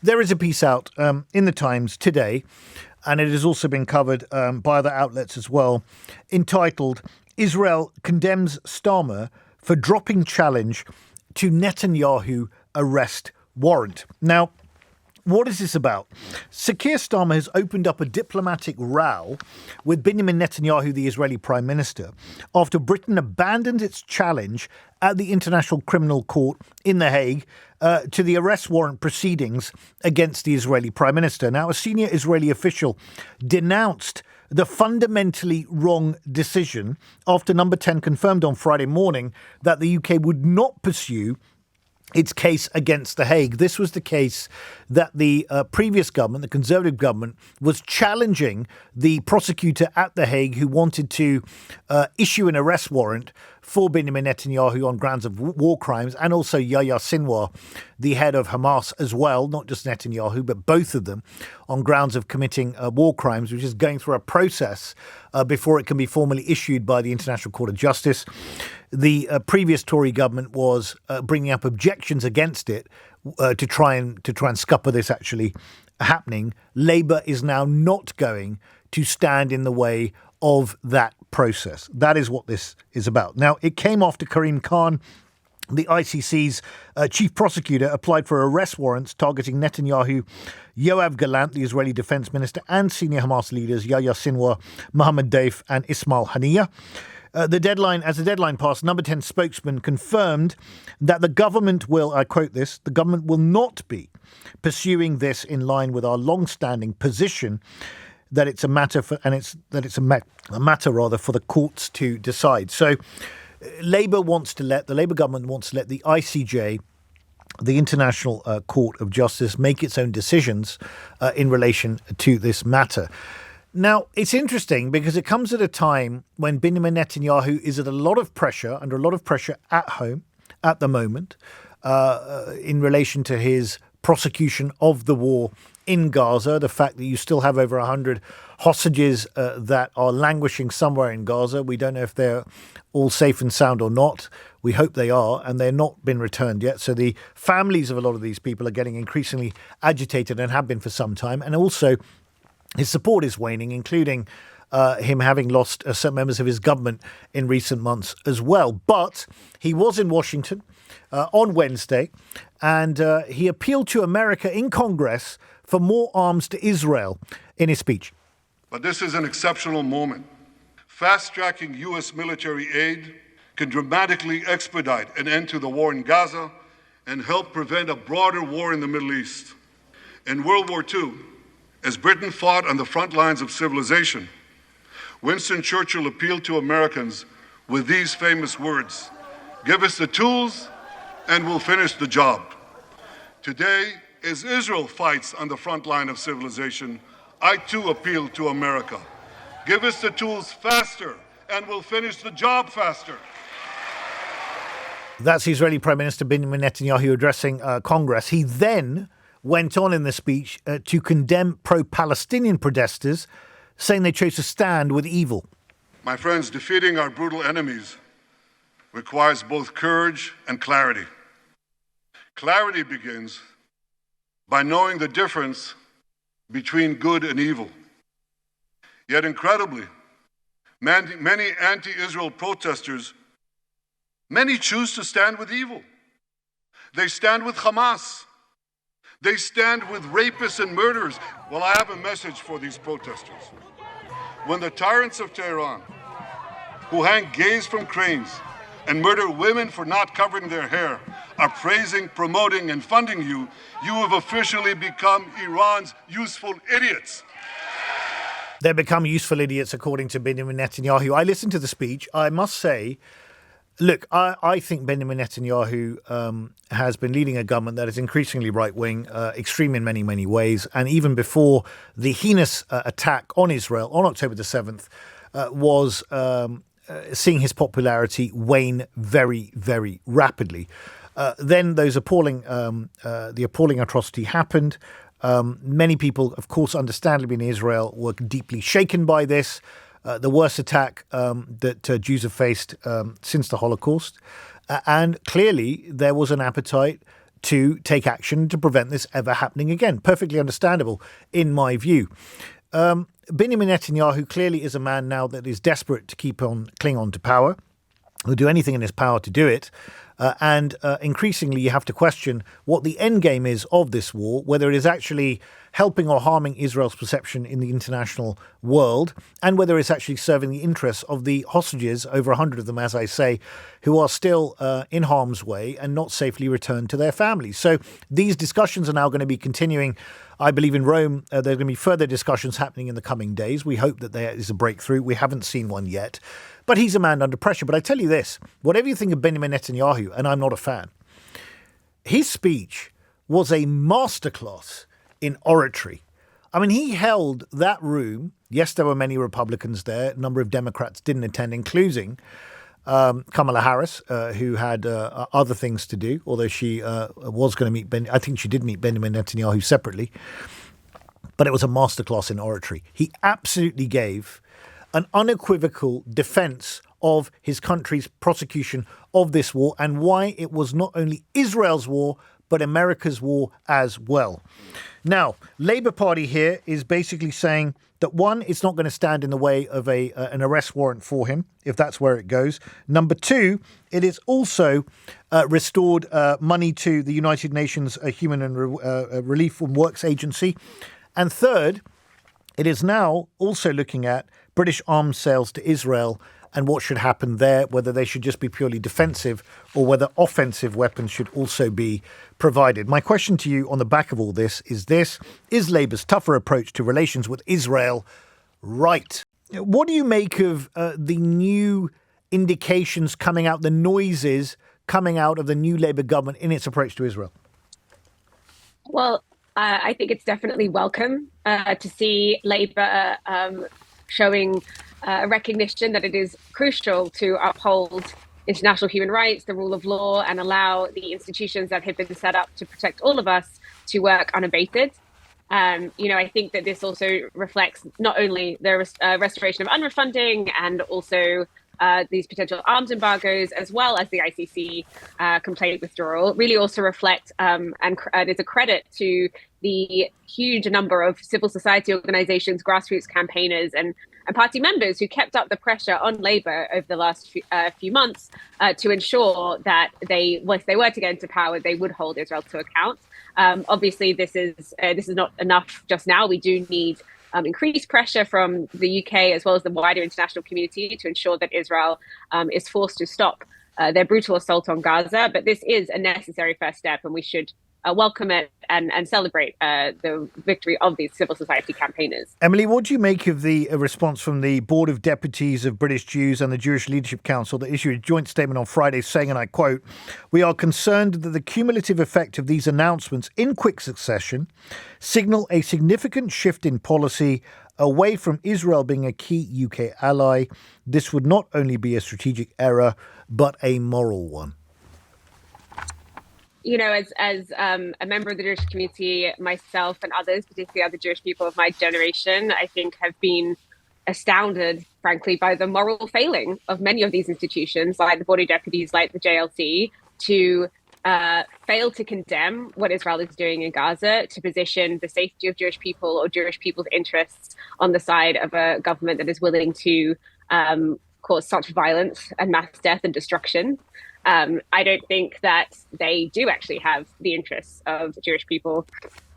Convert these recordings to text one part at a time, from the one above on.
There is a piece out in the Times today, and it has also been covered by other outlets as well, entitled "Israel Condemns Starmer for Dropping Challenge to Netanyahu Arrest Warrant." Now, what is this about? Sir Keir Starmer has opened up a diplomatic row with Benjamin Netanyahu, the Israeli Prime Minister, after Britain abandoned its challenge at the International Criminal Court in The Hague to the arrest warrant proceedings against the Israeli Prime Minister. Now, a senior Israeli official denounced the fundamentally wrong decision after Number 10 confirmed on Friday morning that the UK would not pursue its case against The Hague. This was the case that the previous government, the Conservative government, was challenging the prosecutor at The Hague who wanted to issue an arrest warrant for Benjamin Netanyahu on grounds of war crimes, and also Yahya Sinwar, the head of Hamas as well, not just Netanyahu, but both of them, on grounds of committing war crimes, which is going through a process before it can be formally issued by the International Court of Justice. The previous Tory government was bringing up objections against it to try and scupper this actually happening. Labour is now not going to stand in the way of that process. That is what this is about. Now, it came after Karim Khan, the ICC's chief prosecutor, applied for arrest warrants targeting Netanyahu, Yoav Gallant, the Israeli defense minister, and senior Hamas leaders Yahya Sinwar, Mohammed Daif, and Ismail Haniyeh. As the deadline passed, Number 10 spokesman confirmed that the government will, I quote this, the government will not be pursuing this in line with our long-standing position that it's a matter for, and it's that it's a matter rather for the courts to decide. So, the Labour government wants to let the ICJ, the International Court of Justice, make its own decisions in relation to this matter. Now, it's interesting because it comes at a time when Benjamin Netanyahu is under a lot of pressure at home at the moment in relation to his prosecution of the war in Gaza, the fact that you still have over 100 hostages that are languishing somewhere in Gaza. We don't know if they're all safe and sound or not. We hope they are, and they're not been returned yet. So the families of a lot of these people are getting increasingly agitated and have been for some time. And also his support is waning, including him having lost some members of his government in recent months as well. But he was in Washington on Wednesday, and he appealed to America in Congress for more arms to Israel in his speech. But this is an exceptional moment. Fast-tracking U.S. military aid can dramatically expedite an end to the war in Gaza and help prevent a broader war in the Middle East. In World War II, as Britain fought on the front lines of civilization, Winston Churchill appealed to Americans with these famous words: "Give us the tools and we'll finish the job." Today, as Israel fights on the front line of civilization, I too appeal to America. Give us the tools faster and we'll finish the job faster. That's Israeli Prime Minister Benjamin Netanyahu addressing Congress. He then went on in the speech to condemn pro-Palestinian protesters, saying they chose to stand with evil. My friends, defeating our brutal enemies requires both courage and clarity. Clarity begins by knowing the difference between good and evil. Yet incredibly, many anti-Israel protesters, many choose to stand with evil. They stand with Hamas. They stand with rapists and murderers. Well, I have a message for these protesters. When the tyrants of Tehran, who hang gays from cranes and murder women for not covering their hair, are praising, promoting, and funding you, you have officially become Iran's useful idiots. They become useful idiots, according to Benjamin Netanyahu. I listened to the speech. I must say, look, I think Benjamin Netanyahu has been leading a government that is increasingly right-wing, extreme in many, many ways. And even before the heinous attack on Israel on October the 7th was seeing his popularity wane very, very rapidly. Then those the appalling atrocity happened. Many people, of course, understandably in Israel, were deeply shaken by this. The worst attack that Jews have faced since the Holocaust. And clearly there was an appetite to take action to prevent this ever happening again. Perfectly understandable, in my view. Benjamin Netanyahu clearly is a man now that is desperate to cling on to power. He'll do anything in his power to do it. And increasingly, you have to question what the end game is of this war, whether it is actually helping or harming Israel's perception in the international world, and whether it's actually serving the interests of the hostages, over 100 of them, as I say, who are still in harm's way and not safely returned to their families. So these discussions are now going to be continuing. I believe in Rome, there are going to be further discussions happening in the coming days. We hope that there is a breakthrough. We haven't seen one yet. But he's a man under pressure. But I tell you this, whatever you think of Benjamin Netanyahu, and I'm not a fan, his speech was a masterclass in oratory. I mean, he held that room. Yes, there were many Republicans there. A number of Democrats didn't attend, including Kamala Harris, who had other things to do, although she was going to meet I think she did meet Benjamin Netanyahu separately. But it was a masterclass in oratory. He absolutely gave an unequivocal defense of his country's prosecution of this war and why it was not only Israel's war, but America's war as well. Now, Labour Party here is basically saying that, one, it's not going to stand in the way of an arrest warrant for him, if that's where it goes. Number two, it is also restored money to the United Nations Human and Relief and Works Agency. And third, it is now also looking at British arms sales to Israel and what should happen there, whether they should just be purely defensive or whether offensive weapons should also be provided. My question to you on the back of all this: is Labour's tougher approach to relations with Israel right? What do you make of the new indications coming out, the noises coming out of the new Labour government in its approach to Israel? Well, I think it's definitely welcome to see Labour showing a recognition that it is crucial to uphold international human rights, the rule of law, and allow the institutions that have been set up to protect all of us to work unabated. I think that this also reflects not only the restoration of UNRWA funding and also these potential arms embargoes, as well as the ICC complaint withdrawal, really also reflect and is a credit to the huge number of civil society organizations, grassroots campaigners, and party members who kept up the pressure on Labour over the last few months to ensure that if they were to get into power, they would hold Israel to account. Obviously, this is not enough just now. We do need increased pressure from the UK as well as the wider international community to ensure that Israel is forced to stop their brutal assault on Gaza. But this is a necessary first step, and we should welcome it and celebrate the victory of these civil society campaigners. Emily, what do you make of the response from the Board of Deputies of British Jews and the Jewish Leadership Council that issued a joint statement on Friday saying, and I quote, "We are concerned that the cumulative effect of these announcements in quick succession signal a significant shift in policy away from Israel being a key UK ally. This would not only be a strategic error, but a moral one." As a member of the Jewish community, myself and others, particularly other Jewish people of my generation, I think have been astounded, frankly, by the moral failing of many of these institutions, like the Board of Deputies, like the JLC, to fail to condemn what Israel is doing in Gaza, to position the safety of Jewish people or Jewish people's interests on the side of a government that is willing to cause such violence and mass death and destruction. I don't think that they do actually have the interests of Jewish people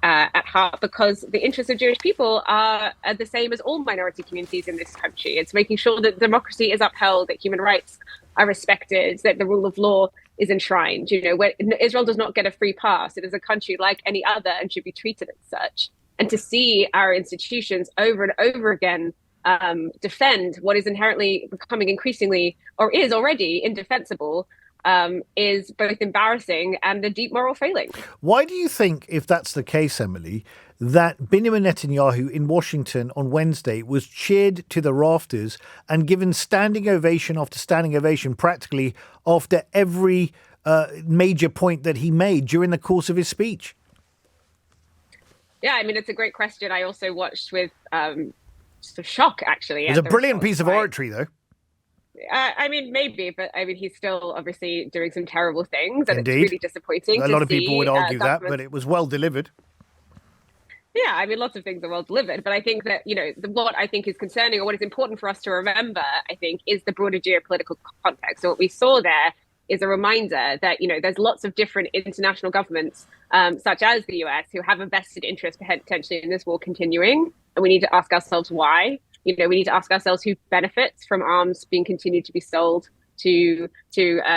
at heart, because the interests of Jewish people are the same as all minority communities in this country. It's making sure that democracy is upheld, that human rights are respected, that the rule of law is enshrined. Where Israel does not get a free pass. It is a country like any other and should be treated as such. And to see our institutions over and over again defend what is inherently becoming increasingly, or is already, indefensible, is both embarrassing and a deep moral failing. Why do you think, if that's the case, Emily, that Benjamin Netanyahu in Washington on Wednesday was cheered to the rafters and given standing ovation after standing ovation practically after every major point that he made during the course of his speech? Yeah, I mean, it's a great question. I also watched with sort of shock, actually. It's a brilliant piece of oratory, though. I mean, maybe, but I mean, he's still obviously doing some terrible things, and Indeed. it's really disappointing. A to lot of see, people would argue that, governments. but it was well delivered. Yeah, I mean, lots of things are well delivered, but I think that, what I think is concerning, or what is important for us to remember, I think, is the broader geopolitical context. So what we saw there is a reminder that, there's lots of different international governments, such as the US, who have a vested interest potentially in this war continuing. And we need to ask ourselves why. We need to ask ourselves who benefits from arms being continued to be sold to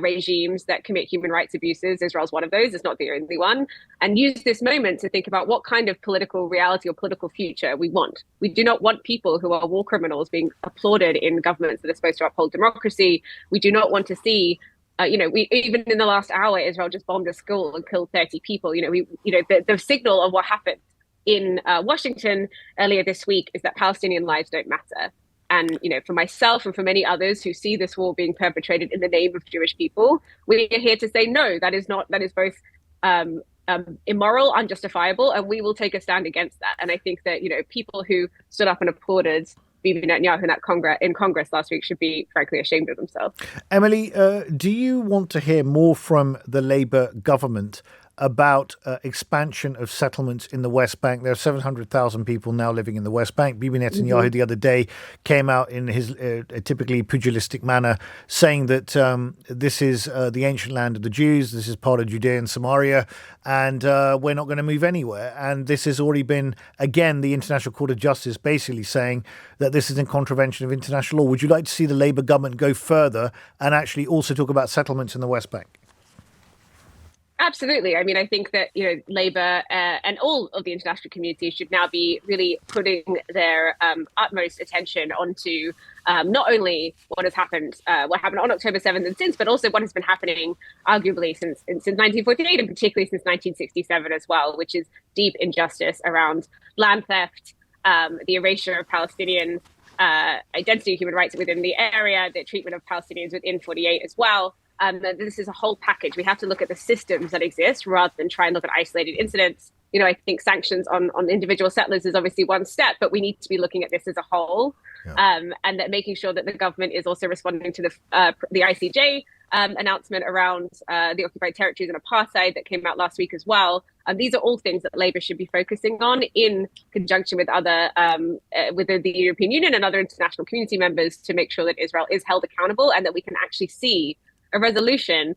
regimes that commit human rights abuses. Israel's one of those. It's not the only one. And use this moment to think about what kind of political reality or political future we want. We do not want people who are war criminals being applauded in governments that are supposed to uphold democracy. We do not want to see we even in the last hour, Israel just bombed a school and killed 30 people. The signal of what happened in Washington earlier this week is that Palestinian lives don't matter. And, for myself and for many others who see this war being perpetrated in the name of Jewish people, we are here to say, no, that is both immoral, unjustifiable, and we will take a stand against that. And I think that, people who stood up and applauded Bibi Netanyahu in Congress last week should be, frankly, ashamed of themselves. Emily, do you want to hear more from the Labour government about expansion of settlements in the West Bank? There are 700,000 people now living in the West Bank. Bibi Netanyahu the other day came out in his typically pugilistic manner saying that this is the ancient land of the Jews, this is part of Judea and Samaria, and we're not going to move anywhere. And this has already been, again, the International Court of Justice basically saying that this is in contravention of international law. Would you like to see the Labour government go further and actually also talk about settlements in the West Bank? Absolutely. I mean, I think that, Labour and all of the international community should now be really putting their utmost attention onto not only what happened on October 7th and since, but also what has been happening arguably since 1948 and particularly since 1967 as well, which is deep injustice around land theft, the erasure of Palestinian identity, human rights within the area, the treatment of Palestinians within 48 as well. This is a whole package. We have to look at the systems that exist rather than try and look at isolated incidents. I think sanctions on individual settlers is obviously one step, but we need to be looking at this as a whole, and that making sure that the government is also responding to the ICJ announcement around the occupied territories and apartheid that came out last week as well. These are all things that Labour should be focusing on in conjunction with other with the European Union and other international community members to make sure that Israel is held accountable and that we can actually see a resolution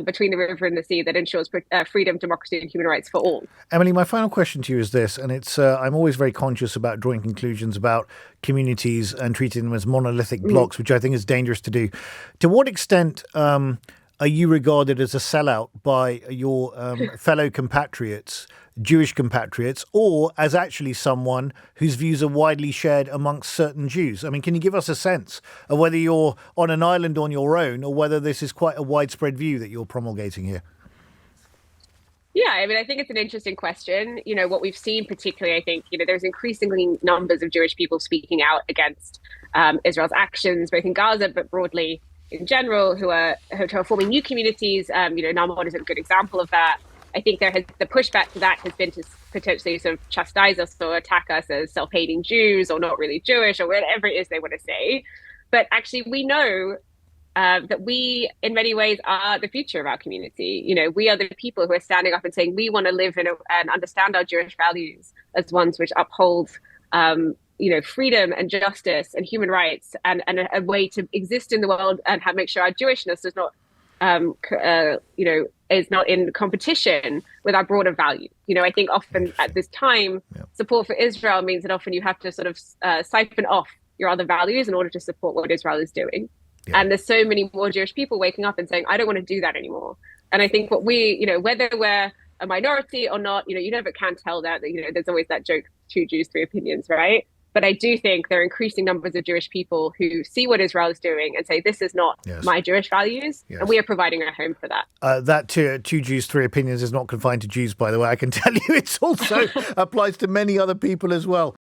between the river and the sea that ensures freedom, democracy, and human rights for all. Emily, my final question to you is this, and it's I'm always very conscious about drawing conclusions about communities and treating them as monolithic blocks, which I think is dangerous to do. To what extent are you regarded as a sellout by your fellow compatriots, Jewish compatriots, or as actually someone whose views are widely shared amongst certain Jews? I mean, can you give us a sense of whether you're on an island on your own or whether this is quite a widespread view that you're promulgating here? Yeah, I mean, I think it's an interesting question. What we've seen particularly, I think, there's increasingly numbers of Jewish people speaking out against Israel's actions, both in Gaza, but broadly in general, who are forming new communities. Namod is a good example of that. I think the pushback to that has been to potentially sort of chastise us or attack us as self-hating Jews or not really Jewish or whatever it is they want to say. But actually, we know that we, in many ways, are the future of our community. We are the people who are standing up and saying we want to live and understand our Jewish values as ones which uphold freedom and justice and human rights and a way to exist in the world and make sure our Jewishness does not is not in competition with our broader value. I think often at this time, support for Israel means that often you have to sort of siphon off your other values in order to support what Israel is doing. Yeah. And there's so many more Jewish people waking up and saying, I don't want to do that anymore. And I think what we, whether we're a minority or not, you never can tell that, there's always that joke, 2 Jews, 3 opinions, right? But I do think there are increasing numbers of Jewish people who see what Israel is doing and say, this is not my Jewish values. Yes. And we are providing a home for that. That 2 Jews, 3 opinions is not confined to Jews, by the way. I can tell you it's also applies to many other people as well.